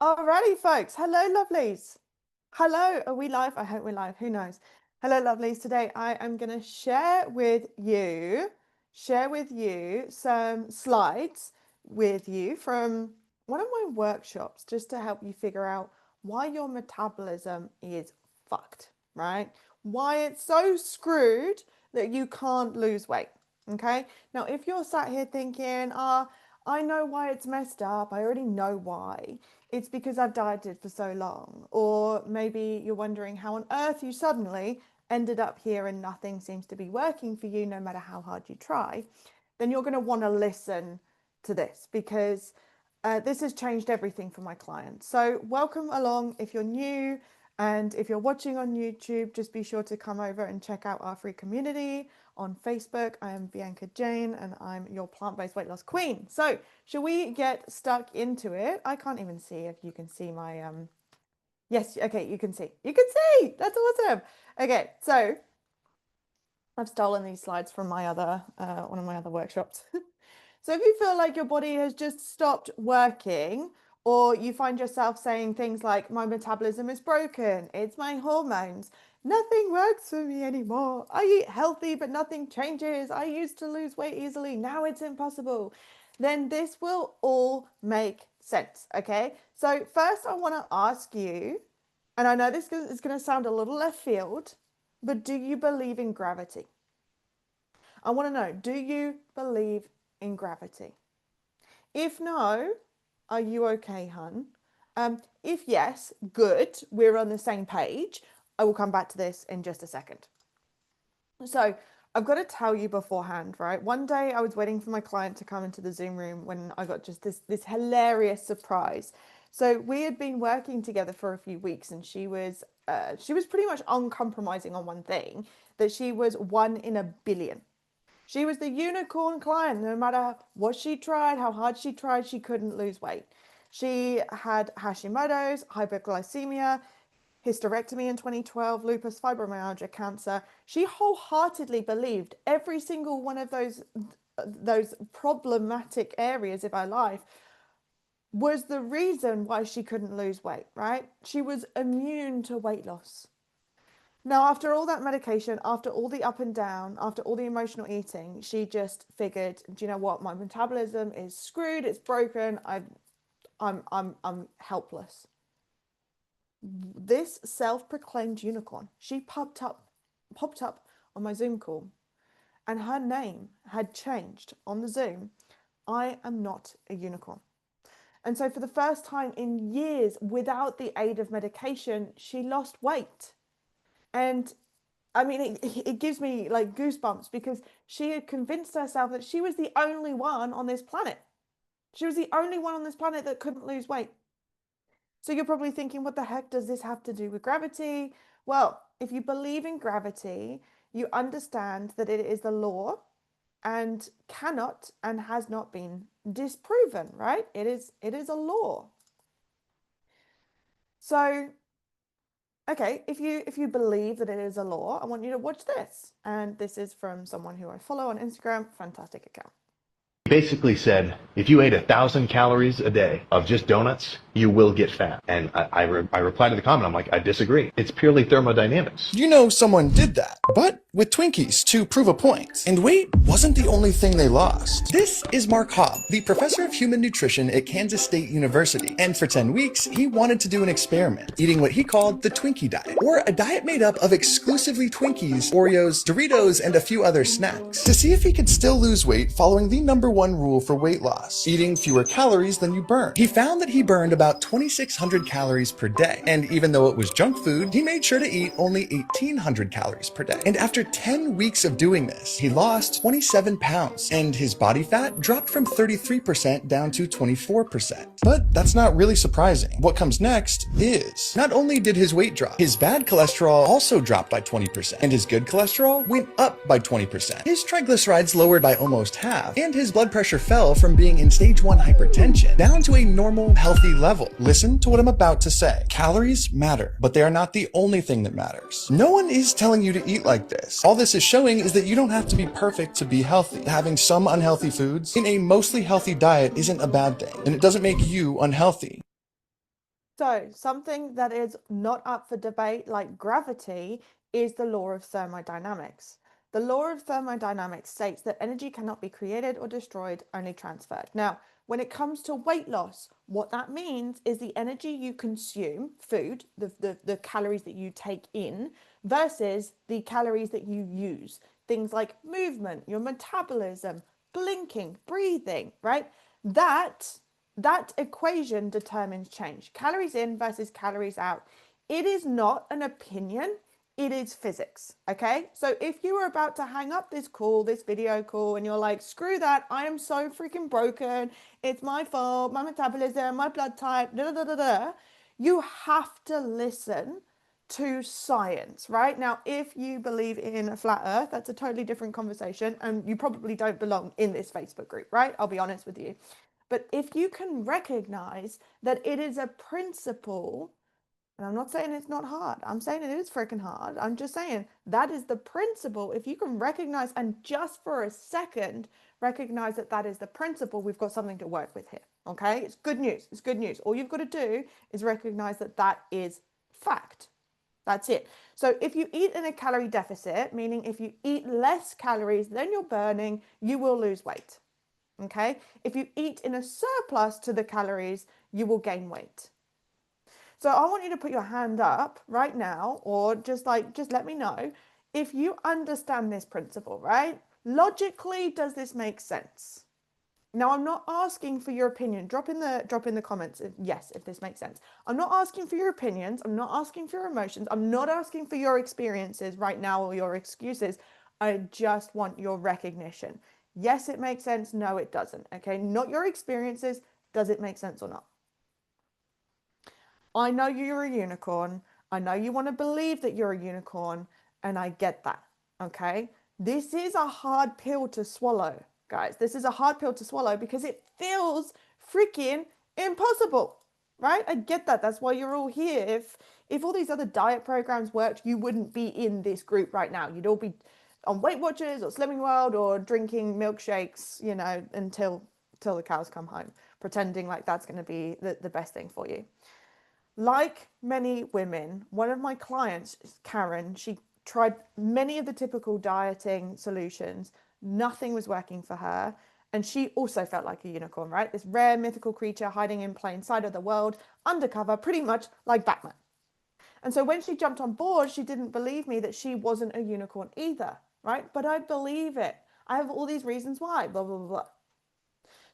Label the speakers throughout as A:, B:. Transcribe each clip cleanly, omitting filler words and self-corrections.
A: Alrighty, folks. Hello, lovelies. Hello. Are we live? I hope we're live. Who knows? Hello, lovelies. Today I am going to share with you some slides with you from one of my workshops just to help you figure out why your metabolism is fucked, right? Why it's so screwed that you can't lose weight. Okay. Now, if you're sat here thinking, I know why it's messed up. I already know why. It's because I've dieted for so long. Or maybe you're wondering how on earth you suddenly ended up here and nothing seems to be working for you no matter how hard you try. Then you're going to want to listen to this because this has changed everything for my clients. So, welcome along if you're new. And if you're watching on YouTube, just be sure to come over and check out our free community on Facebook. I am Bianca Jayne and I'm your plant-based weight loss queen. So, shall we get stuck into it? I can't even see if you can see my yes, okay, you can see. You can see. That's awesome. Okay, so I've stolen these slides from my other one of my other workshops. So if you feel like your body has just stopped working, or you find yourself saying things like, my metabolism is broken, it's my hormones, nothing works for me anymore, I eat healthy but nothing changes, I used to lose weight easily, now it's impossible, then this will all make sense, okay? So first I want to ask you, and I know this is going to sound a little left field, but do you believe in gravity? I want to know, do you believe in gravity? If no, are you okay, hun? If yes, good, we're on the same page. I will come back to this in just a second. So I've got to tell you beforehand, right? One day I was waiting for my client to come into the Zoom room when I got just this hilarious surprise. So we had been working together for a few weeks, and she was pretty much uncompromising on one thing, that she was one in a billion. She was the unicorn client. No matter what she tried, how hard she tried, she couldn't lose weight. She had Hashimoto's, hyperglycemia, hysterectomy in 2012, lupus, fibromyalgia, cancer. She wholeheartedly believed every single one of those problematic areas of her life was the reason why she couldn't lose weight, right? She was immune to weight loss. Now, after all that medication, after all the up and down, after all the emotional eating, she just figured, do you know what? My metabolism is screwed. It's broken. I'm helpless. This self-proclaimed unicorn, she popped up on my Zoom call, and her name had changed on the Zoom. I am not a unicorn. And so, for the first time in years, without the aid of medication, she lost weight. And I mean, it gives me like goosebumps because she had convinced herself that she was the only one on this planet. She was the only one on this planet that couldn't lose weight. So you're probably thinking, what the heck does this have to do with gravity? Well, if you believe in gravity, you understand that it is the law and cannot and has not been disproven, right? It is a law. So okay, if you believe that it is a law, I want you to watch this. And this is from someone who I follow on Instagram. Fantastic account.
B: Basically said, if you ate 1,000 calories a day of just donuts, you will get fat. And I replied to the comment, I'm like, I disagree. It's purely thermodynamics.
C: You know someone did that, but with Twinkies to prove a point. And weight wasn't the only thing they lost. This is Mark Hobb, the professor of human nutrition at Kansas State University. And for 10 weeks, he wanted to do an experiment, eating what he called the Twinkie diet, or a diet made up of exclusively Twinkies, Oreos, Doritos, and a few other snacks, to see if he could still lose weight following the #1 rule for weight loss: eating fewer calories than you burn. He found that he burned about 2,600 calories per day, and even though it was junk food, he made sure to eat only 1,800 calories per day. And after 10 weeks of doing this, he lost 27 pounds, and his body fat dropped from 33% down to 24%. But that's not really surprising. What comes next is, not only did his weight drop, his bad cholesterol also dropped by 20%, and his good cholesterol went up by 20%. His triglycerides lowered by almost half, and his blood pressure fell from being in stage 1 hypertension down to a normal, healthy level. Listen to what I'm about to say. Calories matter, but they are not the only thing that matters. No one is telling you to eat like this. All this is showing is that you don't have to be perfect to be healthy. Having some unhealthy foods in a mostly healthy diet isn't a bad thing, and it doesn't make you unhealthy.
A: So, something that is not up for debate, like gravity, is the law of thermodynamics. The law of thermodynamics states that energy cannot be created or destroyed, only transferred. Now, when it comes to weight loss, what that means is the energy you consume, food, the calories that you take in, versus the calories that you use. Things like movement, your metabolism, blinking, breathing, right? That equation determines change. Calories in versus calories out. It is not an opinion, it is physics. Okay, so if you were about to hang up this call, this video call, and you're like, screw that, I am so freaking broken, it's my fault, my metabolism, my blood type, da da da da, you have to listen to science. Right now, if you believe in a flat earth, that's a totally different conversation, and you probably don't belong in this Facebook group, right? I'll be honest with you. But if you can recognize that it is a principle, and I'm not saying it's not hard, I'm saying it is freaking hard. I'm just saying that is the principle. If you can recognize and just for a second recognize that that is the principle, we've got something to work with here. Okay, it's good news. It's good news. All you've got to do is recognize that that is fact. That's it. So if you eat in a calorie deficit, meaning if you eat less calories than you're burning, you will lose weight. Okay, if you eat in a surplus to the calories, you will gain weight. So I want you to put your hand up right now, or just let me know if you understand this principle, right? Logically, does this make sense? Now, I'm not asking for your opinion. Drop in the comments if, yes, if this makes sense. I'm not asking for your opinions. I'm not asking for your emotions. I'm not asking for your experiences right now or your excuses. I just want your recognition. Yes, it makes sense. No, it doesn't. Okay, not your experiences. Does it make sense or not? I know you're a unicorn. I know you want to believe that you're a unicorn, and I get that. Okay, this is a hard pill to swallow, guys. This is a hard pill to swallow because it feels freaking impossible, right? I get that. That's why you're all here. If all these other diet programs worked, you wouldn't be in this group right now. You'd all be on Weight Watchers or Slimming World or drinking milkshakes, you know, until the cows come home, pretending like that's going to be the best thing for you. Like many women, one of my clients, Karen, she tried many of the typical dieting solutions. Nothing was working for her. And she also felt like a unicorn, right? This rare mythical creature hiding in plain sight of the world, undercover, pretty much like Batman. And so when she jumped on board, she didn't believe me that she wasn't a unicorn either, right? But I believe it. I have all these reasons why, blah, blah, blah, blah.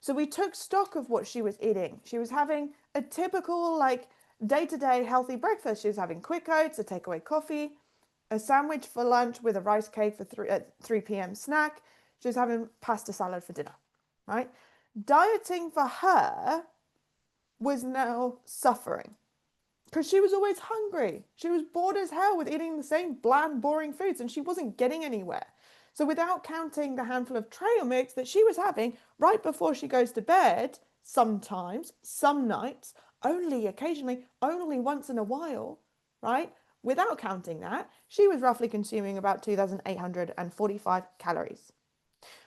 A: So we took stock of what she was eating. She was having a typical, like, day-to-day healthy breakfast. She was having quick oats, a takeaway coffee, a sandwich for lunch with a rice cake for 3 p.m. snack. She was having pasta salad for dinner, right? Dieting for her was now suffering because she was always hungry. She was bored as hell with eating the same bland, boring foods, and she wasn't getting anywhere. So without counting the handful of trail mix that she was having right before she goes to bed, sometimes, some nights, only occasionally, only once in a while, right? Without counting that, she was roughly consuming about 2,845 calories,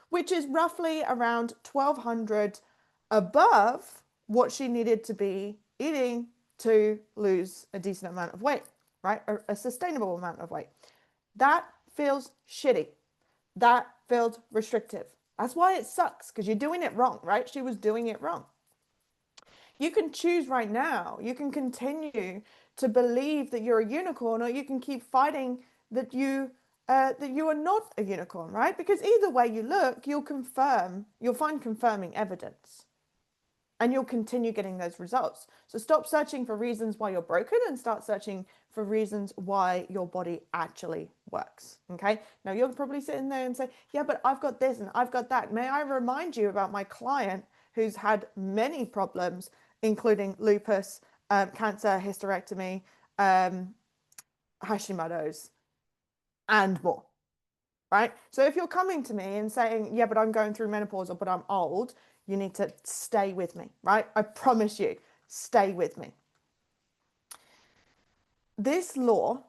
A: which is roughly around 1,200 above what she needed to be eating to lose a decent amount of weight, right? A sustainable amount of weight. That feels shitty. That feels restrictive. That's why it sucks, because you're doing it wrong, right? She was doing it wrong. You can choose right now. You can continue to believe that you're a unicorn, or you can keep fighting that you are not a unicorn, right? Because either way you look, you'll find confirming evidence, and you'll continue getting those results. So stop searching for reasons why you're broken and start searching for reasons why your body actually works. Okay. Now you're probably sitting there and say, yeah, but I've got this and I've got that. May I remind you about my client who's had many problems, including lupus, cancer, hysterectomy, Hashimoto's, and more. Right? So if you're coming to me and saying, yeah, but I'm going through menopause, or but I'm old, you need to stay with me, right? I promise you, stay with me. This law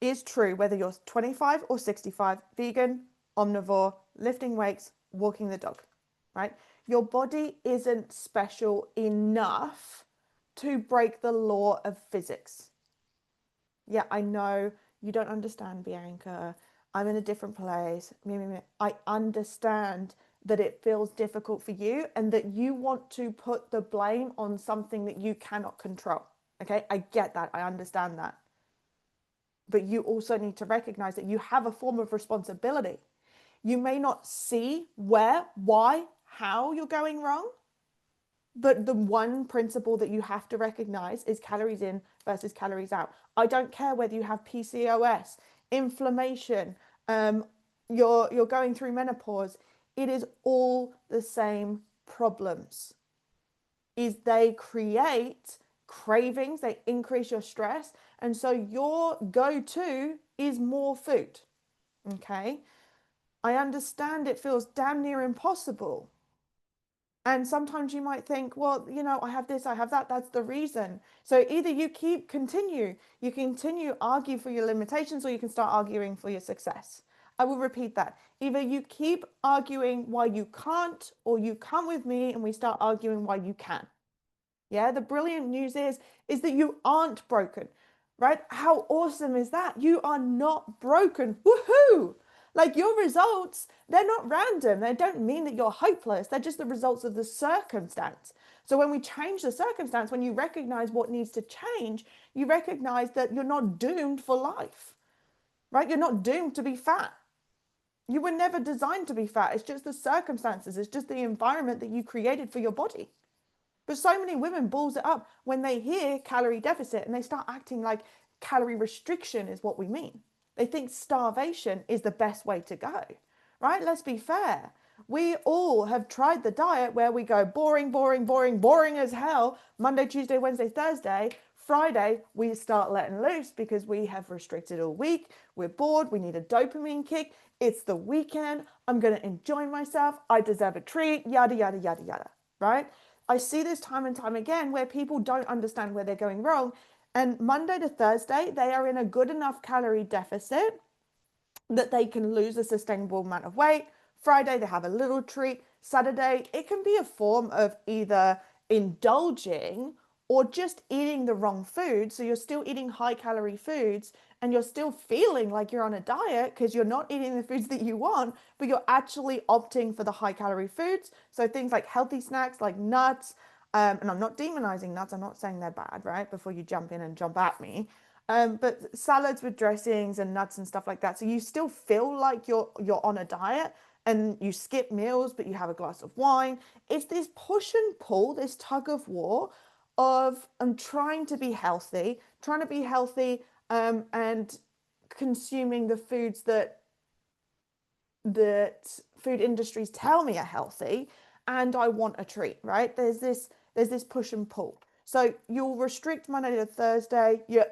A: is true whether you're 25 or 65, vegan, omnivore, lifting weights, walking the dog, right? Your body isn't special enough to break the law of physics. Yeah, I know you don't understand, Bianca. I'm in a different place. I understand that it feels difficult for you and that you want to put the blame on something that you cannot control. Okay, I get that. I understand that. But you also need to recognize that you have a form of responsibility. You may not see where, why, how you're going wrong, but the one principle that you have to recognize is calories in versus calories out. I don't care whether you have PCOS, inflammation, you're going through menopause. It is all the same problems. Is they create cravings, they increase your stress, and so your go-to is more food. Okay? I understand it feels damn near impossible. And sometimes you might think, well, I have this, I have that. That's the reason. So either you continue argue for your limitations, or you can start arguing for your success. I will repeat that. Either you keep arguing why you can't, or you come with me and we start arguing why you can. Yeah, the brilliant news is that you aren't broken, right? How awesome is that? You are not broken. Woohoo! Like, your results, they're not random. They don't mean that you're hopeless. They're just the results of the circumstance. So when we change the circumstance, when you recognize what needs to change, you recognize that you're not doomed for life, right? You're not doomed to be fat. You were never designed to be fat. It's just the circumstances. It's just the environment that you created for your body. But so many women balls it up when they hear calorie deficit and they start acting like calorie restriction is what we mean. They think starvation is the best way to go, right? Let's be fair. We all have tried the diet where we go boring, boring, boring, boring as hell. Monday, Tuesday, Wednesday, Thursday. Friday, we start letting loose because we have restricted all week. We're bored. We need a dopamine kick. It's the weekend. I'm going to enjoy myself. I deserve a treat. Yada, yada, yada, yada, right? I see this time and time again where people don't understand where they're going wrong. And Monday to Thursday, they are in a good enough calorie deficit that they can lose a sustainable amount of weight. Friday, they have a little treat. Saturday, it can be a form of either indulging or just eating the wrong food. So you're still eating high calorie foods and you're still feeling like you're on a diet because you're not eating the foods that you want, but you're actually opting for the high calorie foods. So things like healthy snacks like nuts, and I'm not demonizing nuts. I'm not saying they're bad, right? Before you jump in and jump at me. But salads with dressings and nuts and stuff like that. So you still feel like you're on a diet and you skip meals, but you have a glass of wine. It's this push and pull, this tug of war of I'm trying to be healthy, and consuming the foods that food industries tell me are healthy, and I want a treat, right? There's this push and pull. So you'll restrict Monday to Thursday. You're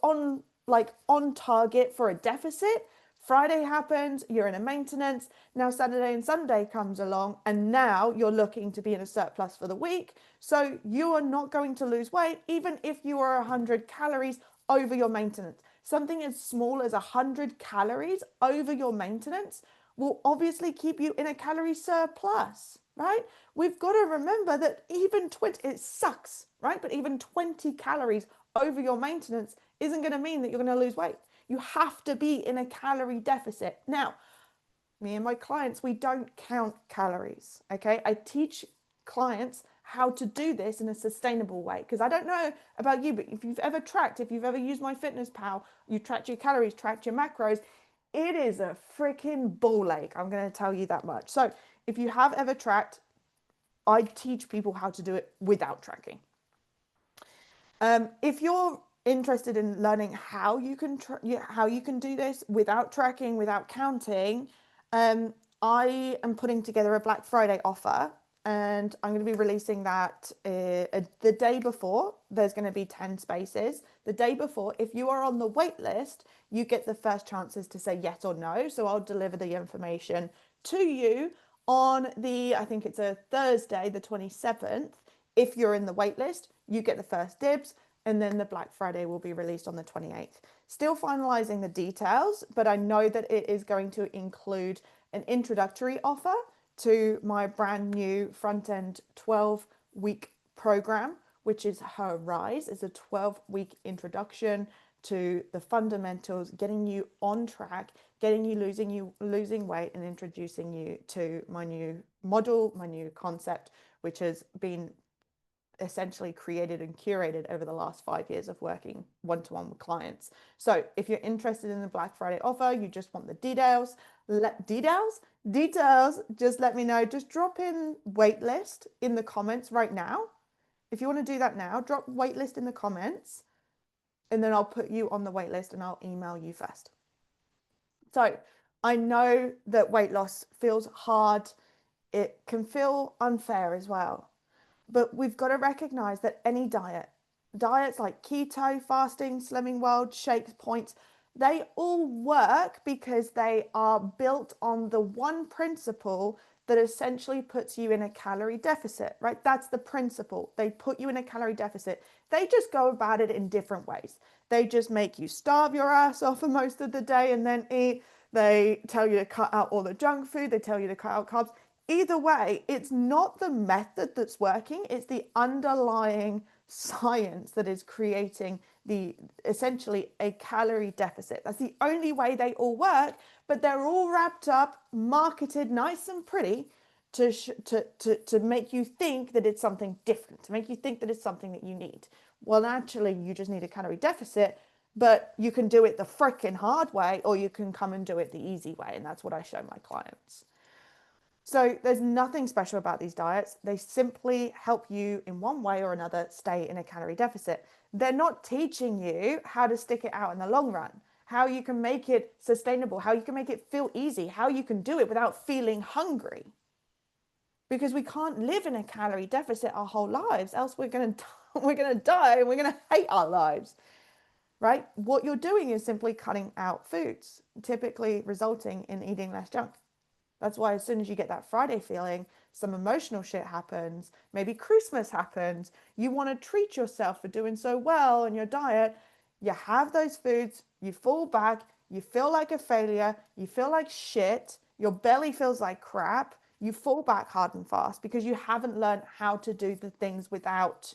A: on target for a deficit. Friday happens, you're in a maintenance. Now Saturday and Sunday comes along, and now you're looking to be in a surplus for the week. So you are not going to lose weight, even if you are 100 calories over your maintenance. Something as small as 100 calories over your maintenance will obviously keep you in a calorie surplus, right? We've got to remember that even 20, it sucks, right? But even 20 calories over your maintenance isn't going to mean that you're going to lose weight. You have to be in a calorie deficit. Now, me and my clients, we don't count calories, okay? I teach clients how to do this in a sustainable way, because I don't know about you, but if you've ever used MyFitnessPal, you tracked your calories, tracked your macros, it is a freaking ball ache. I'm going to tell you that much. So if you have ever tracked, I teach people how to do it without tracking. If you're interested in learning how you can do this without tracking, without counting, I am putting together a Black Friday offer, and I'm going to be releasing that the day before. There's going to be 10 spaces. The day before, if you are on the wait list, you get the first chances to say yes or no. So I'll deliver the information to you on I think it's a Thursday, the 27th. If you're in the wait list, you get the first dibs, and then the Black Friday will be released on the 28th. Still finalizing the details, but I know that it is going to include an introductory offer to my brand new front-end 12-week program, which is her rise. It's a 12-week introduction to the fundamentals, getting you on track, getting you losing weight, and introducing you to my new model, my new concept, which has been essentially created and curated over the last 5 years of working one-to-one with clients. So if you're interested in the Black Friday offer, you just want the details, just let me know. Just drop in waitlist in the comments right now. If you want to do that now, drop waitlist in the comments, and then I'll put you on the waitlist and I'll email you first. So I know that weight loss feels hard. It can feel unfair as well. But we've got to recognize that any diets like keto, fasting, Slimming World, shakes, points, they all work because they are built on the one principle that essentially puts you in a calorie deficit, right? That's the principle. They put you in a calorie deficit. They just go about it in different ways. They just make you starve your ass off for most of the day and then eat. They tell you to cut out all the junk food. They tell you to cut out carbs. Either way, it's not the method that's working, it's the underlying science that is creating essentially a calorie deficit. That's the only way they all work, but they're all wrapped up, marketed nice and pretty to make you think that it's something different, to make you think that it's something that you need. Well, actually, you just need a calorie deficit, but you can do it the frickin' hard way, or you can come and do it the easy way, and that's what I show my clients. So there's nothing special about these diets. They simply help you in one way or another stay in a calorie deficit. They're not teaching you how to stick it out in the long run, how you can make it sustainable, how you can make it feel easy, how you can do it without feeling hungry. Because we can't live in a calorie deficit our whole lives, else we're going to die and we're going to hate our lives. Right? What you're doing is simply cutting out foods, typically resulting in eating less junk. That's why as soon as you get that Friday feeling, some emotional shit happens, maybe Christmas happens, you want to treat yourself for doing so well in your diet, you have those foods, you fall back, you feel like a failure, you feel like shit, your belly feels like crap, you fall back hard and fast because you haven't learned how to do the things without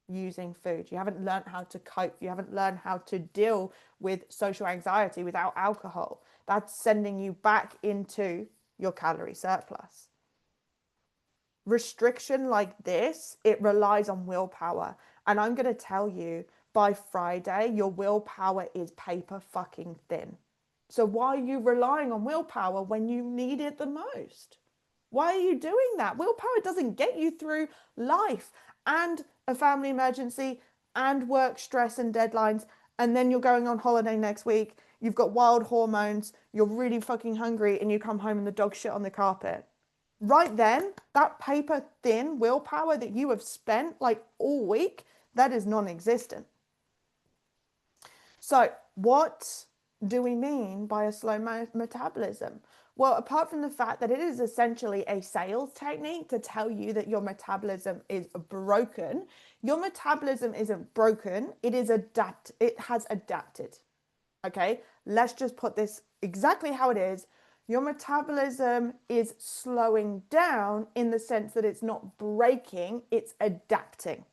A: using food. You haven't learned how to cope. You haven't learned how to deal with social anxiety without alcohol. That's sending you back into your calorie surplus. Restriction like this, it relies on willpower. And I'm going to tell you, by Friday, your willpower is paper fucking thin. So why are you relying on willpower when you need it the most? Why are you doing that? Willpower doesn't get you through life and a family emergency and work stress and deadlines. And then you're going on holiday next week. You've got wild hormones. You're really fucking hungry and you come home and the dog shit on the carpet. Right then, that paper thin willpower that you have spent like all week, that is non-existent. So what do we mean by a slow metabolism? Well, apart from the fact that it is essentially a sales technique to tell you that your metabolism is broken, your metabolism isn't broken, it has adapted. Okay, let's just put this exactly how it is. Your metabolism is slowing down in the sense that it's not breaking, it's adapting.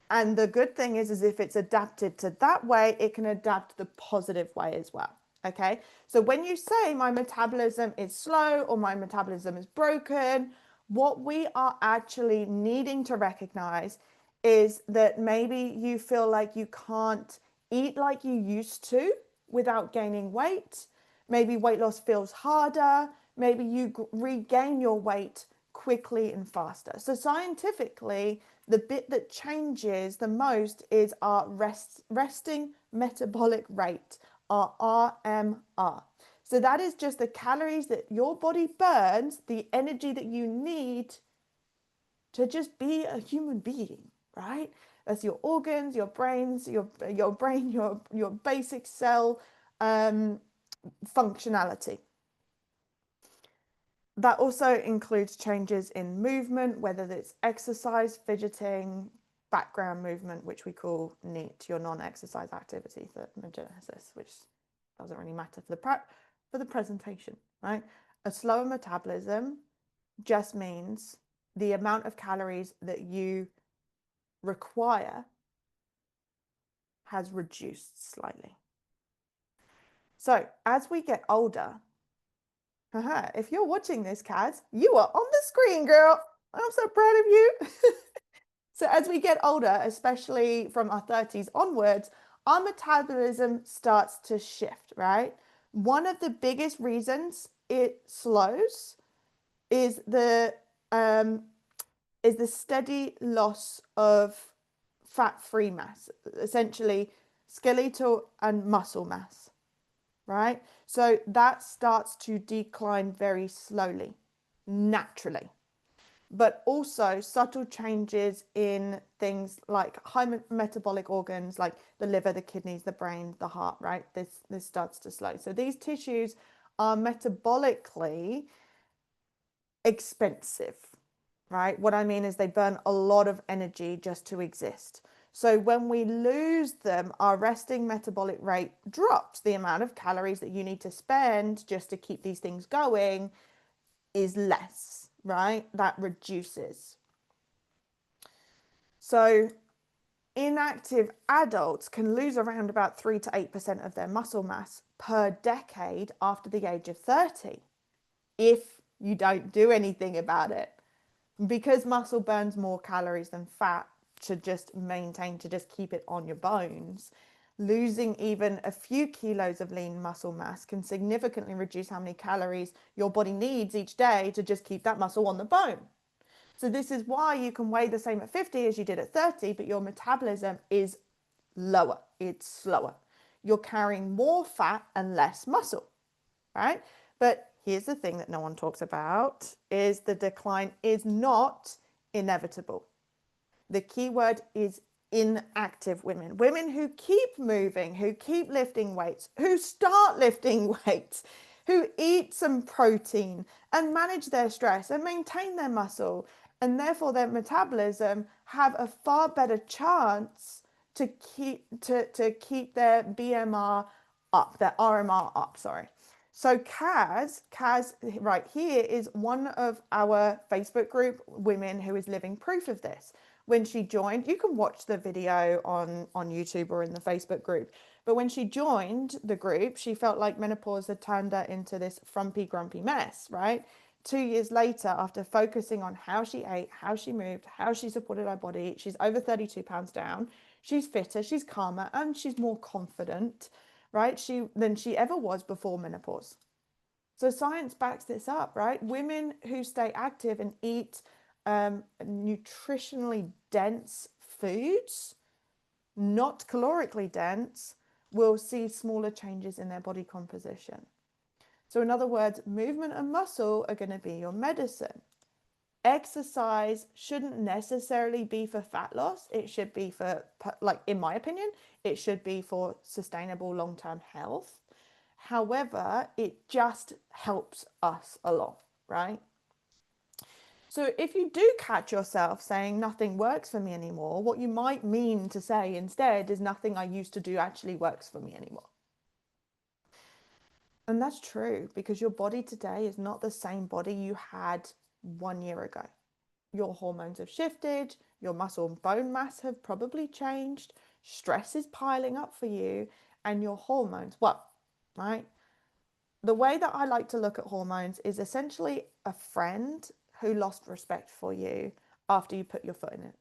A: And the good thing is if it's adapted to that way, it can adapt the positive way as well. Okay, so when you say my metabolism is slow or my metabolism is broken, what we are actually needing to recognize is that maybe you feel like you can't eat like you used to without gaining weight. Maybe weight loss feels harder. Maybe you regain your weight quickly and faster. So scientifically, the bit that changes the most is our resting metabolic rate, our RMR. So that is just the calories that your body burns, the energy that you need to just be a human being, right? That's your organs, your brains, your brain, your basic cell functionality. That also includes changes in movement, whether it's exercise, fidgeting, background movement, which we call NEAT, your non-exercise activity thermogenesis, which doesn't really matter for the presentation, right? A slower metabolism just means the amount of calories that you require has reduced slightly. So as we get older, if you're watching this, Kaz, you are on the screen, girl. I'm so proud of you. So as we get older, especially from our 30s onwards, our metabolism starts to shift, right? One of the biggest reasons it slows is the steady loss of fat-free mass, essentially skeletal and muscle mass, right? So that starts to decline very slowly, naturally. But also subtle changes in things like high metabolic organs like the liver, the kidneys, the brain, the heart, right? This starts to slow. So these tissues are metabolically expensive, right? What I mean is they burn a lot of energy just to exist. So when we lose them, our resting metabolic rate drops. The amount of calories that you need to spend just to keep these things going is less, right? That reduces. So inactive adults can lose around about 3 to 8% of their muscle mass per decade after the age of 30 if you don't do anything about it. Because muscle burns more calories than fat to just keep it on your bones, losing even a few kilos of lean muscle mass can significantly reduce how many calories your body needs each day to just keep that muscle on the bone. So this is why you can weigh the same at 50 as you did at 30, but your metabolism is lower, it's slower. You're carrying more fat and less muscle, right? But here's the thing that no one talks about is the decline is not inevitable. The key word is inactive women. Women who keep moving, who keep lifting weights, who start lifting weights, who eat some protein and manage their stress and maintain their muscle, and therefore their metabolism have a far better chance to keep their BMR up, their RMR up, sorry. So Kaz right here is one of our Facebook group women who is living proof of this. When she joined, you can watch the video on YouTube or in the Facebook group, but when she joined the group, she felt like menopause had turned her into this frumpy, grumpy mess, right? 2 years later, after focusing on how she ate, how she moved, how she supported her body, she's over 32 pounds down, she's fitter, she's calmer, and she's more confident, right? Than she ever was before menopause. So science backs this up, right? Women who stay active and eat nutritionally dense foods, not calorically dense, will see smaller changes in their body composition. So in other words, movement and muscle are going to be your medicine. Exercise shouldn't necessarily be for fat loss. It should be for, like, in my opinion, it should be for sustainable long-term health. However, it just helps us along, right? So if you do catch yourself saying nothing works for me anymore, what you might mean to say instead is nothing I used to do actually works for me anymore. And that's true because your body today is not the same body you had 1 year ago. Your hormones have shifted, your muscle and bone mass have probably changed, stress is piling up for you, and your hormones, well, right? The way that I like to look at hormones is essentially a friend who lost respect for you after you put your foot in it,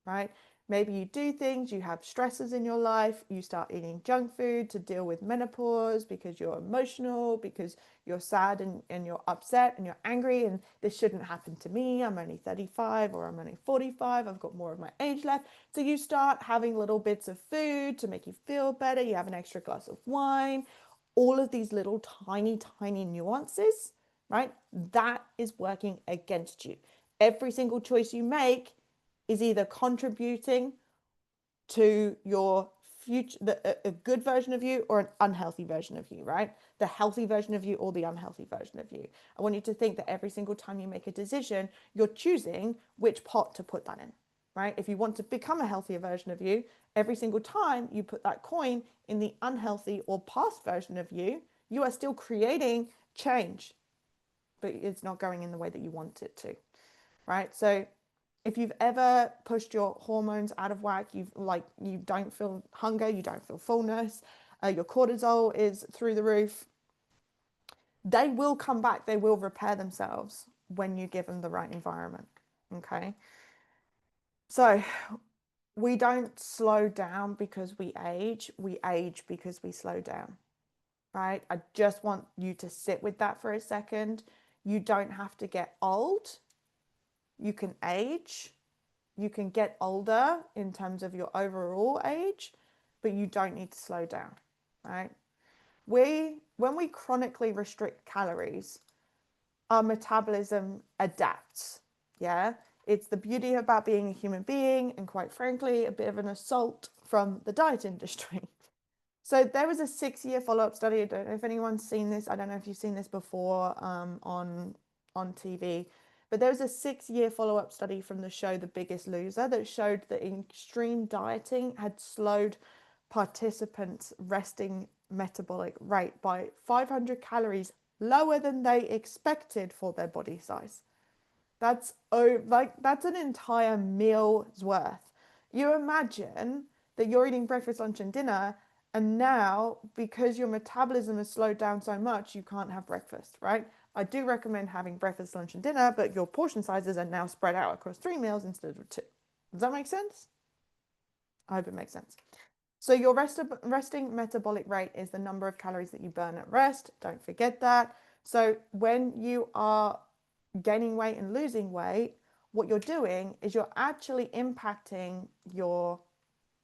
A: right? Maybe you do things, you have stresses in your life, you start eating junk food to deal with menopause because you're emotional, because you're sad and you're upset and you're angry and this shouldn't happen to me. I'm only 35 or I'm only 45. I've got more of my age left. So you start having little bits of food to make you feel better. You have an extra glass of wine. All of these little tiny, tiny nuances, right? That is working against you. Every single choice you make is either contributing to your future, a good version of you or an unhealthy version of you, right? The healthy version of you or the unhealthy version of you. I want you to think that every single time you make a decision, you're choosing which pot to put that in, right? If you want to become a healthier version of you, every single time you put that coin in the unhealthy or past version of you, you are still creating change, but it's not going in the way that you want it to, right? So If you've ever pushed your hormones out of whack, you don't feel hunger, you don't feel fullness, your cortisol is through the roof, they will come back, they will repair themselves when you give them the right environment. Okay, so we don't slow down because we age because we slow down, right? I just want you to sit with that for a second. You don't have to get old, you can age, you can get older in terms of your overall age, but you don't need to slow down, right? When we chronically restrict calories, our metabolism adapts. Yeah, it's the beauty about being a human being, and quite frankly, a bit of an assault from the diet industry. So there was a 6-year follow-up study. I don't know if anyone's seen this. I don't know if you've seen this before on TV, but there was a 6-year follow-up study from the show The Biggest Loser that showed that extreme dieting had slowed participants' resting metabolic rate by 500 calories lower than they expected for their body size. That's that's an entire meal's worth. You imagine that you're eating breakfast, lunch, and dinner, and now because your metabolism has slowed down so much, you can't have breakfast, right? I do recommend having breakfast, lunch, and dinner, but your portion sizes are now spread out across 3 meals instead of 2. Does that make sense? I hope it makes sense. So your resting metabolic rate is the number of calories that you burn at rest. Don't forget that. So when you are gaining weight and losing weight, what you're doing is you're actually impacting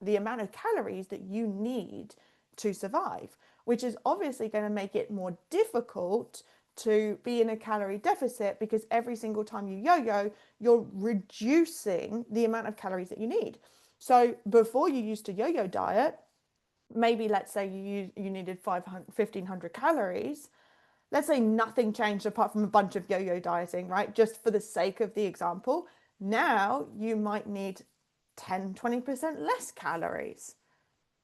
A: the amount of calories that you need to survive, which is obviously going to make it more difficult to be in a calorie deficit, because every single time you yo-yo, you're reducing the amount of calories that you need. So before you used to yo-yo diet, maybe let's say you needed 1,500 calories. Let's say nothing changed apart from a bunch of yo-yo dieting, right? Just for the sake of the example. Now you might need 10, 20% less calories.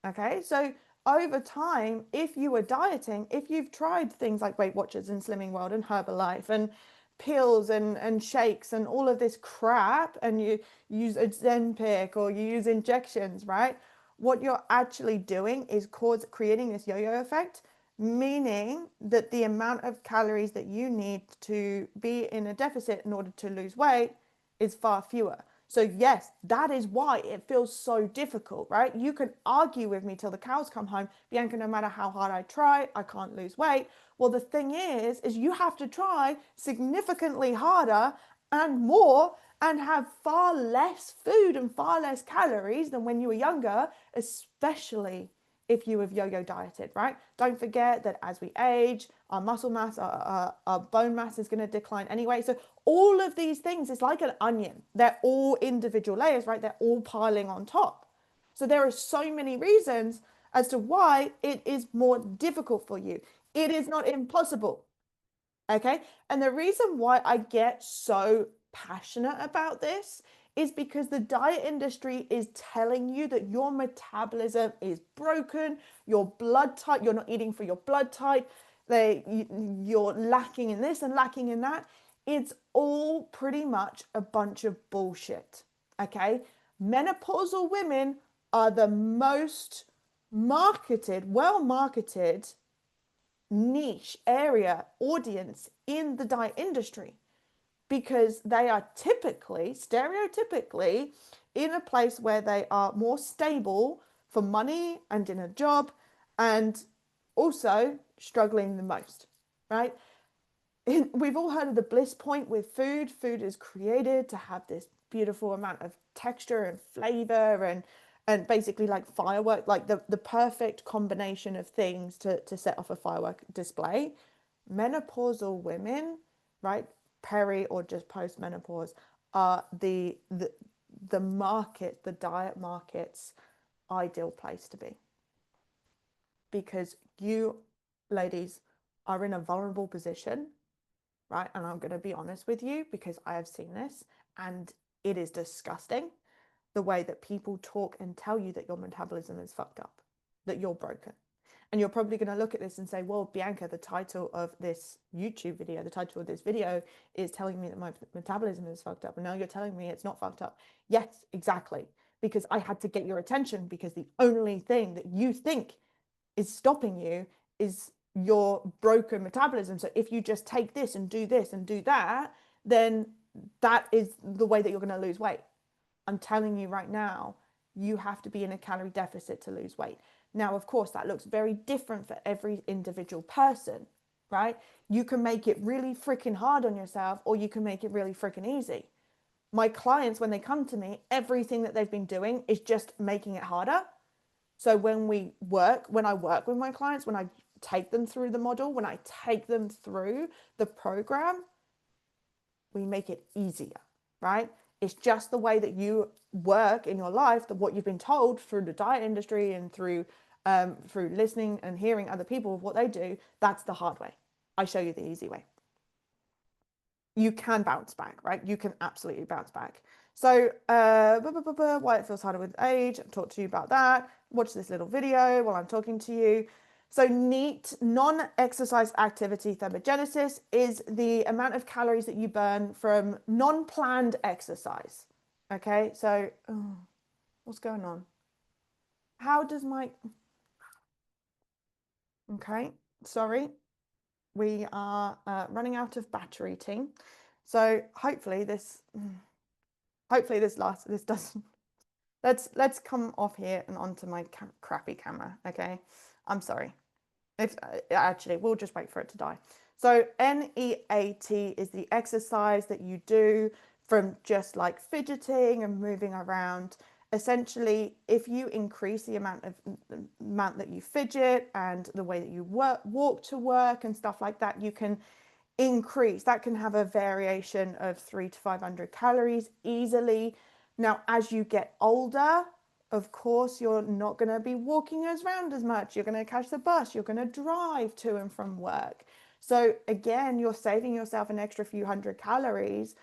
A: Okay, so over time, if you were dieting, if you've tried things like Weight Watchers and Slimming World and Herbalife and pills and shakes and all of this crap, and you use Ozempic or you use injections, right? What you're actually doing is creating this yo-yo effect, meaning that the amount of calories that you need to be in a deficit in order to lose weight is far fewer. So yes, that is why it feels so difficult, right? You can argue with me till the cows come home, Bianca, no matter how hard I try, I can't lose weight. Well, the thing is you have to try significantly harder and more and have far less food and far less calories than when you were younger, especially if you have yo-yo dieted, right? Don't forget that as we age, our muscle mass, our bone mass is going to decline anyway. So all of these things is like an onion. They're all individual layers, right? They're all piling on top. So there are so many reasons as to why it is more difficult for you. It is not impossible. Okay. And the reason why I get so passionate about this is because the diet industry is telling you that your metabolism is broken, your blood type, you're not eating for your blood type, you're lacking in this and lacking in that. It's all pretty much a bunch of bullshit. Okay. Menopausal women are the most well marketed niche area audience in the diet industry, because they are stereotypically in a place where they are more stable for money and in a job, and also struggling the most, right? We've all heard of the bliss point with food. Food is created to have this beautiful amount of texture and flavor and basically like firework, like the perfect combination of things to set off a firework display. Menopausal women, right, peri or just post-menopause, are the diet market's ideal place to be, because you ladies are in a vulnerable position, right? And I'm going to be honest with you because I have seen this, and it is disgusting the way that people talk and tell you that your metabolism is fucked up, that you're broken. And you're probably going to look at this and say, well, Bianca, the title of this YouTube video, the title of this video is telling me that my metabolism is fucked up. And now you're telling me it's not fucked up. Yes, exactly. Because I had to get your attention, because the only thing that you think is stopping you is your broken metabolism. So if you just take this and do that, then that is the way that you're going to lose weight. I'm telling you right now, you have to be in a calorie deficit to lose weight. Now, of course, that looks very different for every individual person, right? You can make it really freaking hard on yourself, or you can make it really freaking easy. My clients, when they come to me, everything that they've been doing is just making it harder. So when I work with my clients, when I take them through the model, when I take them through the program, we make it easier, right? It's just the way that you work in your life, that what you've been told through the diet industry and through listening and hearing other people, what they do. That's the hard way. I show you the easy way. You can bounce back, right? You can absolutely bounce back. So why it feels harder with age, I've talked to you about that. Watch this little video while I'm talking to you. So NEAT, non-exercise activity thermogenesis, is the amount of calories that you burn from non-planned exercise. Okay, so what's going on? How does my... Okay, sorry. We are running out of battery, team. So hopefully this doesn't... Let's come off here and onto my crappy camera, okay? I'm sorry. If actually, we'll just wait for it to die. So NEAT is the exercise that you do from just like fidgeting and moving around. Essentially, if you increase the amount that you fidget and the way that you walk to work and stuff like that, you can increase. That can have a variation of 300 to 500 calories easily. Now, as you get older, of course, you're not going to be walking around as much. You're going to catch the bus. You're going to drive to and from work. So again, you're saving yourself an extra few hundred calories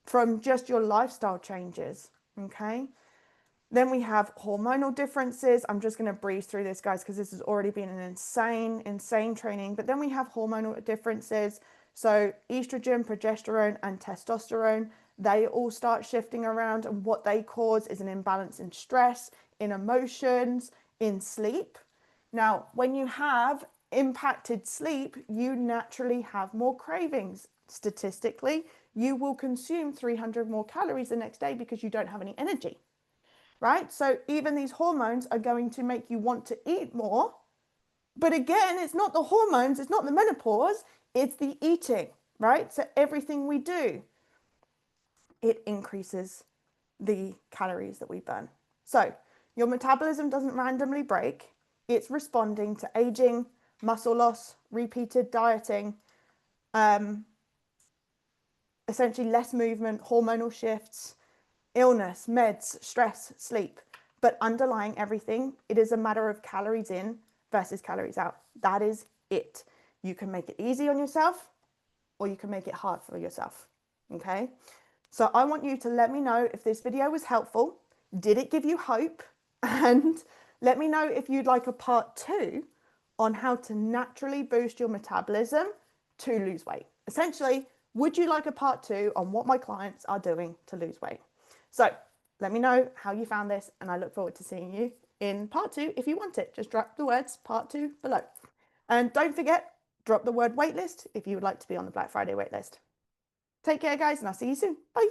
A: from just your lifestyle changes, okay? Then we have hormonal differences. I'm just going to breeze through this, guys, because this has already been an insane training. But then we have hormonal differences. So estrogen, progesterone, and testosterone, they all start shifting around, and what they cause is an imbalance in stress, in emotions, in sleep. Now, when you have impacted sleep, you naturally have more cravings. Statistically, you will consume 300 more calories the next day because you don't have any energy, right? So even these hormones are going to make you want to eat more. But again, it's not the hormones, it's not the menopause, it's the eating, right? So everything we do, it increases the calories that we burn. So your metabolism doesn't randomly break. It's responding to aging, muscle loss, repeated dieting, essentially less movement, hormonal shifts, illness, meds, stress, sleep. But underlying everything, it is a matter of calories in versus calories out. That is it. You can make it easy on yourself, or you can make it hard for yourself, okay? So I want you to let me know if this video was helpful. Did it give you hope? And let me know if you'd like a part 2 on how to naturally boost your metabolism to lose weight. Essentially, would you like a part 2 on what my clients are doing to lose weight? So let me know how you found this, and I look forward to seeing you in part 2 if you want it. Just drop the words part 2 below. And don't forget, drop the word waitlist if you would like to be on the Black Friday waitlist. Take care, guys, and I'll see you soon. Bye.